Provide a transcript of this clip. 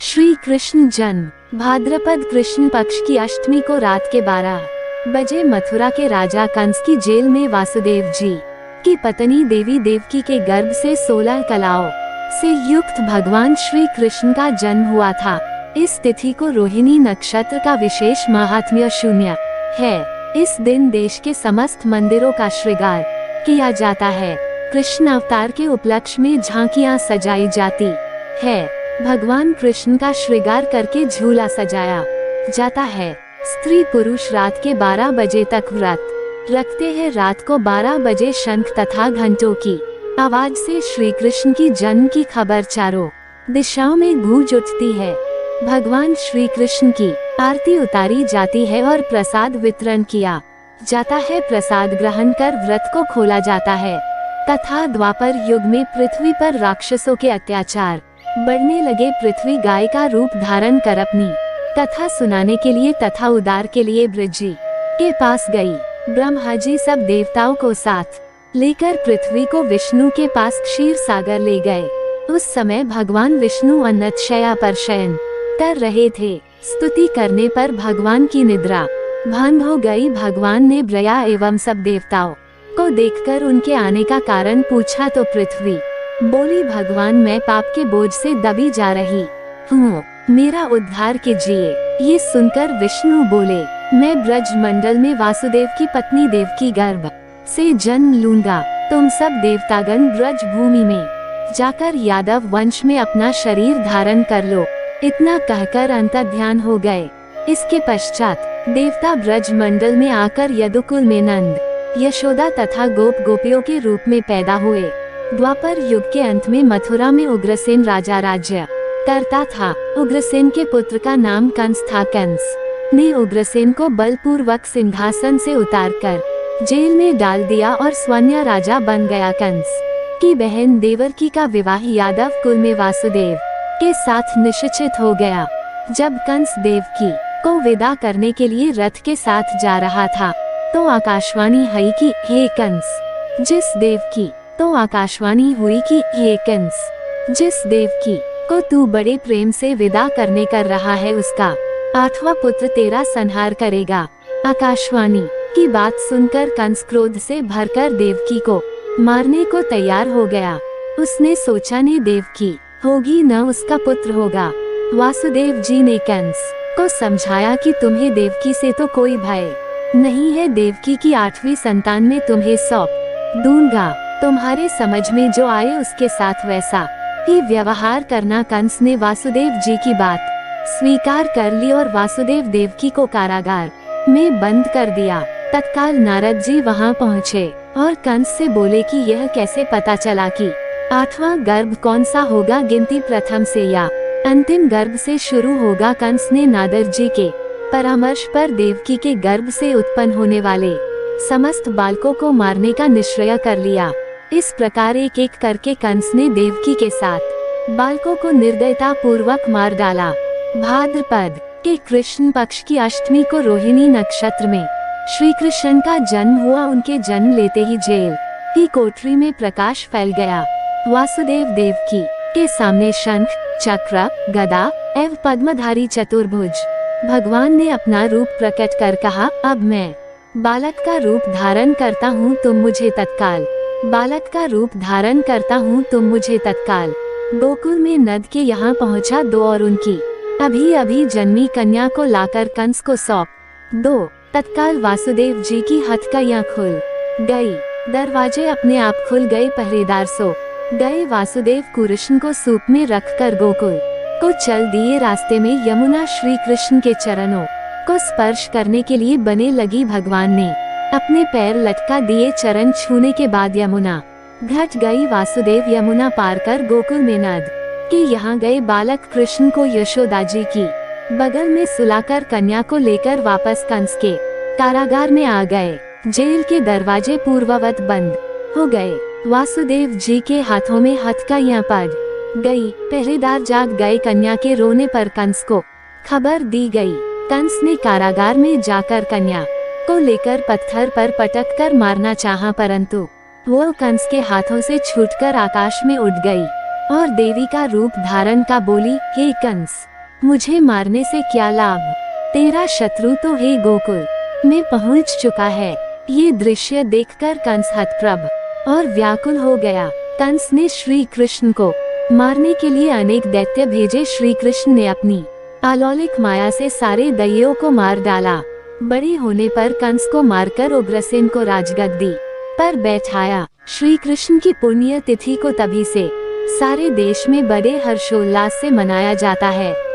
श्री कृष्ण जन्म। भाद्रपद कृष्ण पक्ष की अष्टमी को रात के 12 बजे मथुरा के राजा कंस की जेल में वासुदेव जी की पत्नी देवी देवकी के गर्भ से 16 कलाओं से युक्त भगवान श्री कृष्ण का जन्म हुआ था। इस तिथि को रोहिणी नक्षत्र का विशेष महात्म्य शून्य है। इस दिन देश के समस्त मंदिरों का श्रृंगार किया जाता है। कृष्ण अवतार के उपलक्ष्य में झांकियां सजाई जाती है। भगवान कृष्ण का श्रृंगार करके झूला सजाया जाता है। स्त्री पुरुष रात के 12 बजे तक व्रत रखते हैं। रात को 12 बजे शंख तथा घंटों की आवाज से श्री कृष्ण की जन्म की खबर चारों दिशाओं में गूंज उठती है। भगवान श्री कृष्ण की आरती उतारी जाती है और प्रसाद वितरण किया जाता है। प्रसाद ग्रहण कर व्रत को खोला जाता है तथा द्वापर युग में पृथ्वी पर राक्षसों के अत्याचार बढ़ने लगे। पृथ्वी गाय का रूप धारण कर अपनी कथा सुनाने के लिए तथा उद्धार के लिए ब्रज जी के पास गई। ब्रह्मा जी सब देवताओं को साथ लेकर पृथ्वी को विष्णु के पास क्षीर सागर ले गए। उस समय भगवान विष्णु अन्नतशया पर शयन कर रहे थे। स्तुति करने पर भगवान की निद्रा भंग हो गई। भगवान ने ब्रह्मा एवं सब देवताओं को देखकर उनके आने का कारण पूछा तो पृथ्वी बोली, भगवान मैं पाप के बोझ से दबी जा रही हूँ, मेरा उद्धार कीजिए। ये सुनकर विष्णु बोले, मैं ब्रज मंडल में वासुदेव की पत्नी देवकी गर्भ से जन्म लूंगा। तुम सब देवतागण ब्रज भूमि में जाकर यादव वंश में अपना शरीर धारण कर लो। इतना कहकर अंतर्ध्यान हो गए। इसके पश्चात देवता ब्रज मंडल में आकर यदुकुल में नंद, यशोदा तथा गोप गोपियों के रूप में पैदा हुए। द्वापर युग के अंत में मथुरा में उग्रसेन राजा राज्य करता था। उग्रसेन के पुत्र का नाम कंस था। कंस ने उग्रसेन को बलपूर्वक सिंहासन से उतारकर जेल में डाल दिया और स्वर्ण राजा बन गया। कंस की बहन देवकी का विवाह यादव कुल में वासुदेव के साथ निश्चित हो गया। जब कंस देवकी को विदा करने के लिए रथ के साथ जा रहा था तो आकाशवाणी हुई कि हे कंस, जिस देवकी तो आकाशवाणी हुई कि हे कंस, जिस देवकी को तू बड़े प्रेम से विदा करने कर रहा है उसका 8वां पुत्र तेरा संहार करेगा। आकाशवाणी की बात सुनकर कंस क्रोध से भरकर देवकी को मारने को तैयार हो गया। उसने सोचा ने देवकी होगी न उसका पुत्र होगा। वासुदेव जी ने कंस को समझाया कि तुम्हें देवकी से तो कोई भय नहीं है। देवकी की 8वीं संतान में तुम्हें सौंप दूंगा। तुम्हारे समझ में जो आए उसके साथ वैसा ही व्यवहार करना। कंस ने वासुदेव जी की बात स्वीकार कर ली और वासुदेव देवकी को कारागार में बंद कर दिया। तत्काल नारद जी वहां पहुँचे और कंस से बोले कि यह कैसे पता चला कि 8वां गर्भ कौन सा होगा, गिनती प्रथम से या अंतिम गर्भ से शुरू होगा। कंस ने नारद जी के परामर्श पर देवकी के गर्भ से उत्पन्न होने वाले समस्त बालकों को मारने का निश्चय कर लिया। इस प्रकार एक एक करके कंस ने देवकी के साथ बालकों को निर्दयता पूर्वक मार डाला। भाद्रपद के कृष्ण पक्ष की अष्टमी को रोहिणी नक्षत्र में श्री कृष्ण का जन्म हुआ। उनके जन्म लेते ही जेल की कोठरी में प्रकाश फैल गया। वासुदेव देवकी के सामने शंख, चक्र, गदा एवं पद्मधारी चतुर्भुज भगवान ने अपना रूप प्रकट कर कहा, अब मैं बालक का रूप धारण करता हूँ, तुम मुझे तत्काल बालक का रूप धारण करता हूँ, तुम मुझे तत्काल। गोकुल में नद के यहाँ पहुँचा दो और उनकी अभी अभी जन्मी कन्या को लाकर कंस को सौंप दो। तत्काल वासुदेव जी की हथकड़ियाँ खुल गई। दरवाजे अपने आप खुल गए। पहरेदार सो गए। वासुदेव कृष्ण को सूप में रखकर गोकुल को चल दिए। रास्ते में यमुना श्री कृष्ण के चरणों को स्पर्श करने के लिए बने लगी। भगवान ने अपने पैर लटका दिए। चरण छूने के बाद यमुना घट गई। वासुदेव यमुना पार कर गोकुल में नद के यहाँ गए। बालक कृष्ण को यशोदा जी की बगल में सुलाकर कन्या को लेकर वापस कंस के कारागार में आ गए। जेल के दरवाजे पूर्ववत बंद हो गए। वासुदेव जी के हाथों में हथकड़ियाँ पड़ गई। पहरेदार जाग गए। कन्या के रोने पर कंस को खबर दी गई। कंस ने कारागार में जाकर कन्या को लेकर पत्थर पर पटक कर मारना चाहा, परंतु वो कंस के हाथों से छूटकर आकाश में उड़ गई और देवी का रूप धारण का बोली, हे कंस, मुझे मारने से क्या लाभ, तेरा शत्रु तो हे गोकुल में पहुंच चुका है। ये दृश्य देखकर कंस हतप्रभ और व्याकुल हो गया। कंस ने श्री कृष्ण को मारने के लिए अनेक दैत्य भेजे। श्री कृष्ण ने अपनी अलौकिक माया से सारे दैत्यों को मार डाला। बड़े होने पर कंस को मारकर उग्रसेन को राजगद्दी पर बैठाया। श्री कृष्ण की पुण्य तिथि को तभी से सारे देश में बड़े हर्षोल्लास से मनाया जाता है।